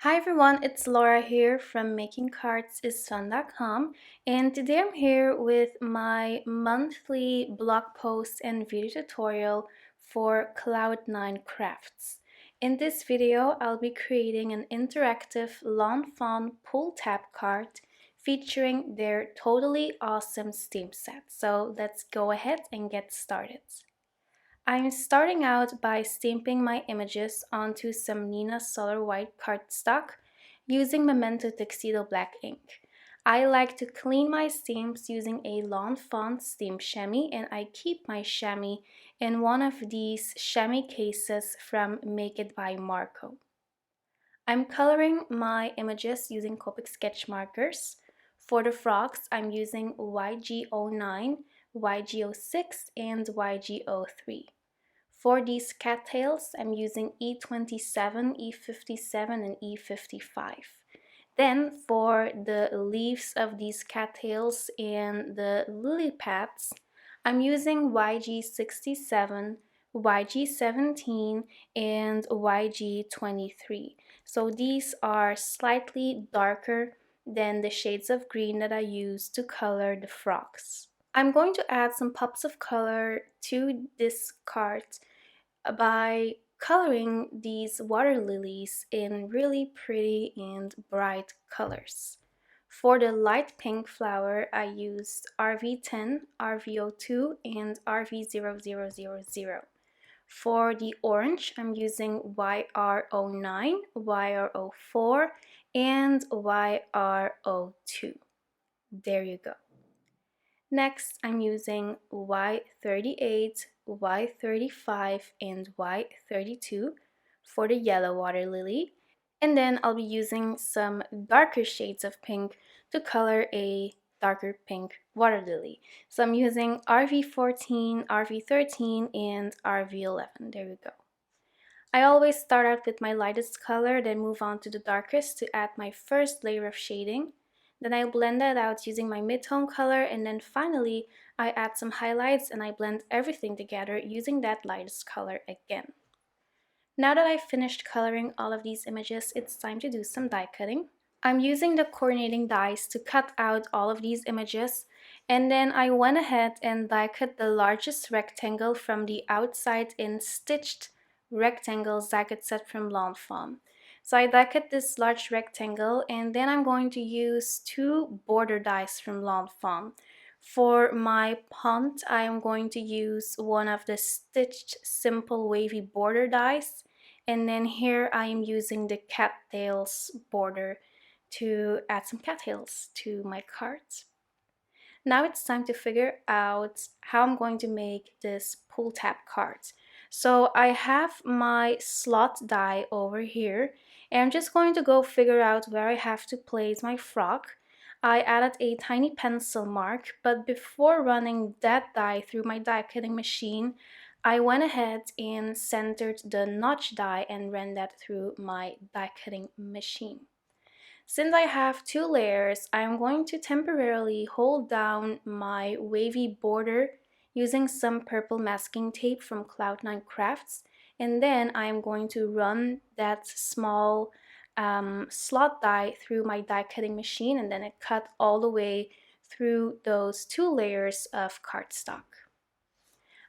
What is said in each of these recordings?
Hi everyone, it's Laura here from makingcardsisfun.com, and today I'm here with my monthly blog post and video tutorial for Cloud9 Crafts. In this video, I'll be creating an interactive Lawn Fawn pull tab card featuring their totally awesome stamp set. So let's go ahead and get started. I'm starting out by stamping my images onto some Nina Solar White cardstock using Memento Tuxedo black ink. I like to clean my stamps using a Lawn Fawn stamp chamois, and I keep my chamois in one of these chamois cases from Make It by Marko. I'm coloring my images using Copic sketch markers. For the frogs, I'm using YG09, YG06, and YG03. For these cattails, I'm using E27, E57, and E55. Then for the leaves of these cattails and the lily pads, I'm using YG67, YG17, and YG23. So these are slightly darker than the shades of green that I use to color the frogs. I'm going to add some pops of color to this card by coloring these water lilies in really pretty and bright colors. For the light pink flower, I used RV10, RV02, and RV0000. For the orange, I'm using YR09, YR04, and YR02. There you go. Next, I'm using Y38, Y35, and Y32 for the yellow water lily. And then I'll be using some darker shades of pink to color a darker pink water lily. So I'm using RV14, RV13, and RV11. There we go. I always start out with my lightest color, then move on to the darkest to add my first layer of shading. Then I blend that out using my mid-tone color, and then finally I add some highlights and I blend everything together using that lightest color again. Now that I've finished coloring all of these images, it's time to do some die cutting. I'm using the coordinating dies to cut out all of these images, and then I went ahead and die cut the largest rectangle from the outside in stitched rectangles I could set from Lawn Fawn. So I die cut this large rectangle, and then I'm going to use two border dies from Lawn Fawn. For my pond, I am going to use one of the stitched simple wavy border dies, and then here I am using the cattails border to add some cattails to my cards. Now it's time to figure out how I'm going to make this pull tab card. So I have my slot die over here, and I'm just going to go figure out where I have to place my frog. I added a tiny pencil mark, but before running that die through my die cutting machine, I went ahead and centered the notch die and ran that through my die cutting machine. Since I have two layers, I'm going to temporarily hold down my wavy border using some purple masking tape from Cloud9 Crafts, and then I'm going to run that small slot die through my die cutting machine, and then it cut all the way through those two layers of cardstock.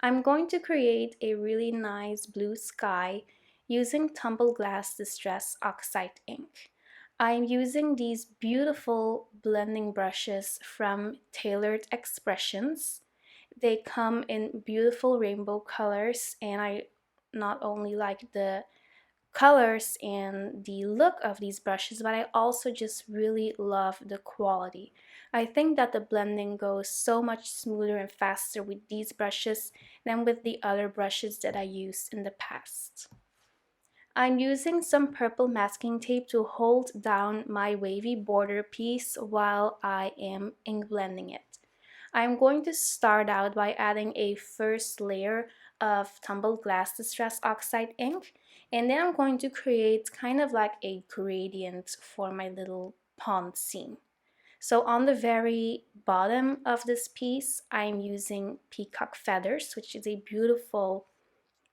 I'm going to create a really nice blue sky using Tumbled Glass Distress Oxide ink. I'm using these beautiful blending brushes from Tailored Expressions. They come in beautiful rainbow colors, and I not only like the colors and the look of these brushes, but I also just really love the quality. I think that the blending goes so much smoother and faster with these brushes than with the other brushes that I used in the past. I'm using some purple masking tape to hold down my wavy border piece while I am ink blending it. I'm going to start out by adding a first layer of Tumbled Glass Distress Oxide ink, and then I'm going to create kind of like a gradient for my little pond scene. So on the very bottom of this piece, I'm using Peacock feathers, which is a beautiful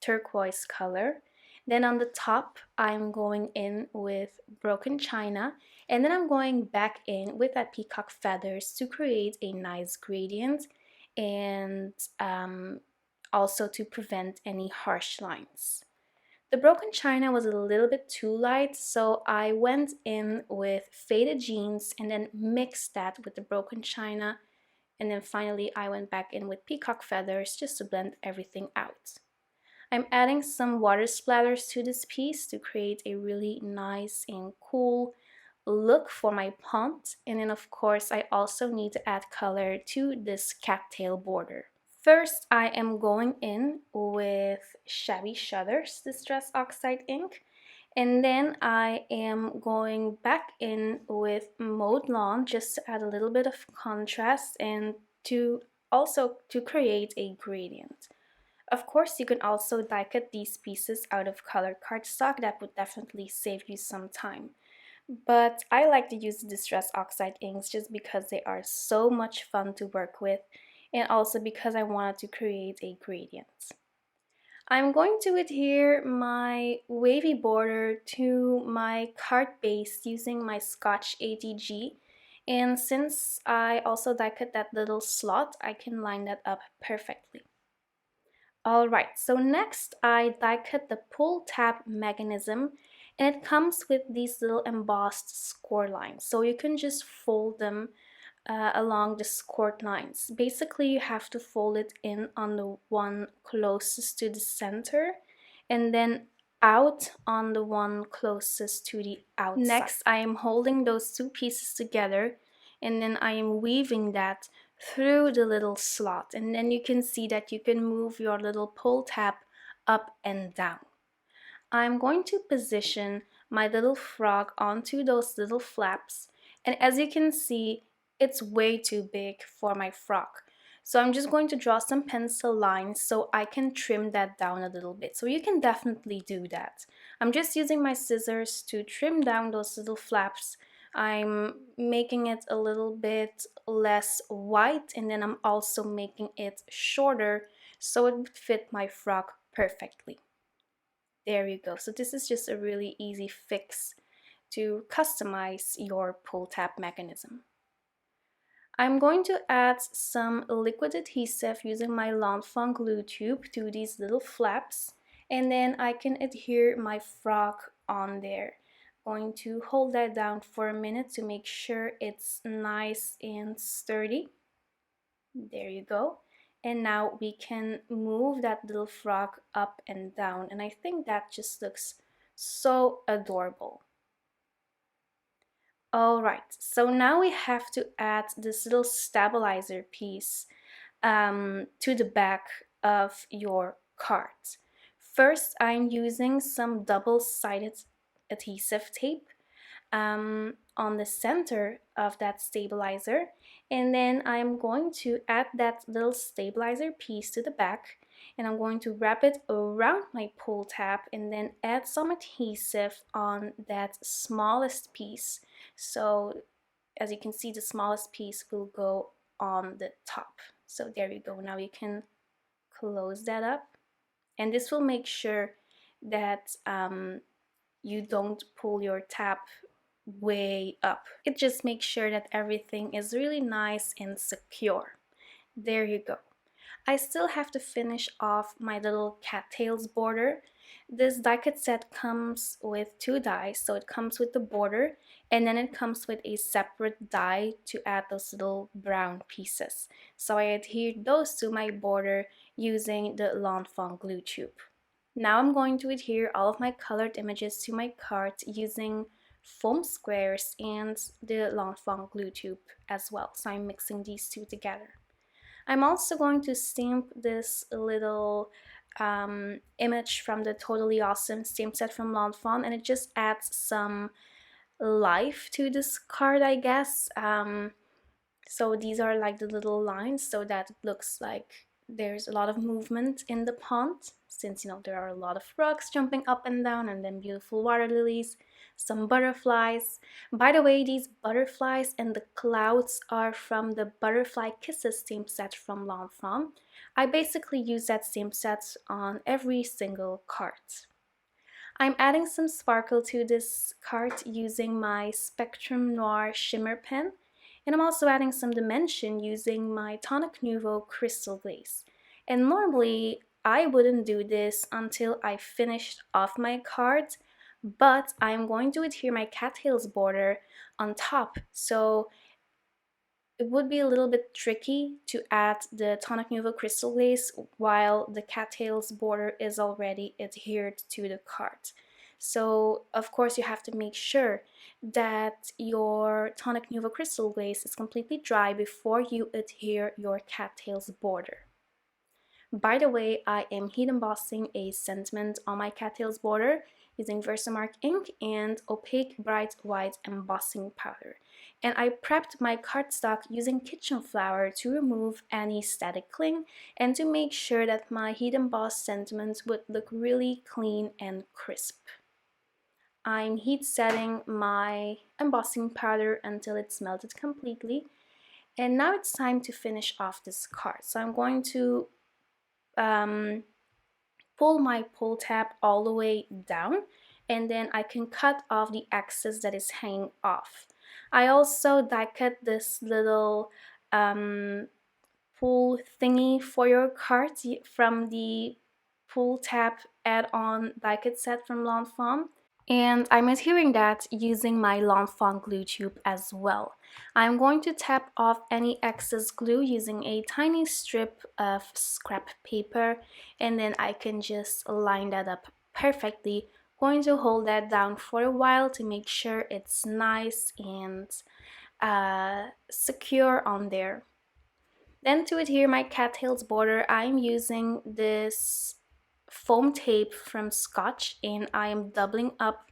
turquoise color. Then on the top, I'm going in with broken china, and then I'm going back in with that peacock feathers to create a nice gradient and also to prevent any harsh lines. The broken china was a little bit too light, so I went in with faded jeans and then mixed that with the broken china, and then finally I went back in with peacock feathers just to blend everything out. I'm adding some water splatters to this piece to create a really nice and cool look for my pond, and then of course I also need to add color to this cattail border. First, I am going in with Shabby Shutters Distress Oxide ink, and then I am going back in with Mowed Lawn just to add a little bit of contrast and to also to create a gradient. Of course, you can also die cut these pieces out of colored cardstock. That would definitely save you some time. But I like to use Distress Oxide inks just because they are so much fun to work with, and also because I wanted to create a gradient. I'm going to adhere my wavy border to my card base using my Scotch ATG, and since I also die cut that little slot, I can line that up perfectly. Alright, so next I die cut the pull tab mechanism, and it comes with these little embossed score lines, so you can just fold them along the scored lines. Basically, you have to fold it in on the one closest to the center and then out on the one closest to the outside. Next, I am holding those two pieces together, and then I am weaving that through the little slot, and then you can see that you can move your little pull tab up and down. I'm going to position my little frog onto those little flaps, and as you can see, it's way too big for my frog. So I'm just going to draw some pencil lines so I can trim that down a little bit. So you can definitely do that. I'm just using my scissors to trim down those little flaps. I'm making it a little bit less wide, and then I'm also making it shorter so it would fit my frog perfectly. There you go. So this is just a really easy fix to customize your pull tab mechanism. I'm going to add some liquid adhesive using my Lawn Fawn glue tube to these little flaps, and then I can adhere my frog on there. Going to hold that down for a minute to make sure it's nice and sturdy. There you go. And now we can move that little frog up and down, and I think that just looks so adorable. Alright, so now we have to add this little stabilizer piece to the back of your card. First, I'm using some double-sided adhesive tape on the center of that stabilizer, and then I'm going to add that little stabilizer piece to the back, and I'm going to wrap it around my pull tab and then add some adhesive on that smallest piece. So as you can see, the smallest piece will go on the top. So there you go. Now you can close that up, and this will make sure that you don't pull your tab way up. It just makes sure that everything is really nice and secure. There you go. I still have to finish off my little cattails border. This die cut set comes with two dies, so it comes with the border, and then it comes with a separate die to add those little brown pieces. So I adhered those to my border using the Lawn Fawn glue tube. Now I'm going to adhere all of my colored images to my card using foam squares and the Lawn Fawn glue tube as well. So I'm mixing these two together. I'm also going to stamp this little image from the Totally Awesome stamp set from Lawn Fawn, and it just adds some life to this card, I guess. So these are like the little lines, so that it looks like there's a lot of movement in the pond, since there are a lot of frogs jumping up and down, and then beautiful water lilies, some butterflies. By the way, these butterflies and the clouds are from the Butterfly Kisses stamp set from Lawn Fawn. I basically use that stamp set on every single card. I'm adding some sparkle to this card using my Spectrum Noir Shimmer pen, and I'm also adding some dimension using my Tonic Nouveau Crystal Glaze. And normally, I wouldn't do this until I finished off my card, but I'm going to adhere my Cattails border on top, so it would be a little bit tricky to add the Tonic Nouveau Crystal Glaze while the Cattails border is already adhered to the card. So of course you have to make sure that your Tonic Nouveau Crystal Glaze is completely dry before you adhere your Cattails border. By the way, I am heat embossing a sentiment on my Cattails border using Versamark ink and Opaque bright white embossing powder. And I prepped my cardstock using kitchen flour to remove any static cling and to make sure that my heat embossed sentiments would look really clean and crisp. I'm heat setting my embossing powder until it's melted completely. And now it's time to finish off this card. So I'm going to pull my pull tab all the way down, and then I can cut off the excess that is hanging off. I also die cut this little pull thingy for your cards from the pull tab add-on die cut set from Fawn. And I'm adhering that using my Fawn glue tube as well. I'm going to tap off any excess glue using a tiny strip of scrap paper, and then I can just line that up perfectly. Going to hold that down for a while to make sure it's nice and secure on there. Then to adhere my cattails border, I'm using this foam tape from Scotch, and I am doubling up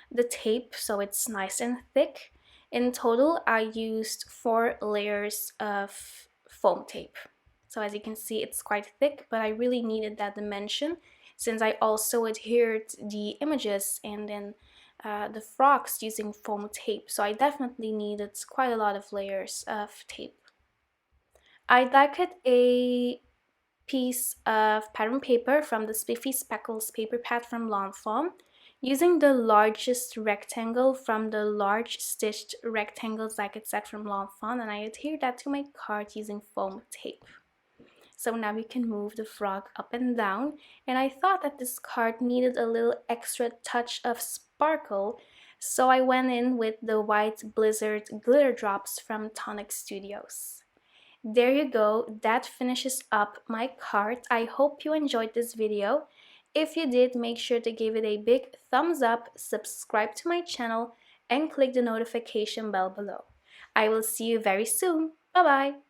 the tape so it's nice and thick. In total, I used 4 layers of foam tape. So as you can see, it's quite thick, but I really needed that dimension since I also adhered the images and then the frogs using foam tape. So I definitely needed quite a lot of layers of tape. I die cut a piece of pattern paper from the Spiffy Speckles paper pad from Fawn using the largest rectangle from the large stitched rectangles die cut set from Fawn, and I adhered that to my card using foam tape. So now we can move the frog up and down, and I thought that this card needed a little extra touch of sparkle, so I went in with the white Blizzard glitter drops from Tonic Studios. There you go, that finishes up my card. I hope you enjoyed this video. If you did, make sure to give it a big thumbs up, subscribe to my channel, and click the notification bell below. I will see you very soon. Bye bye!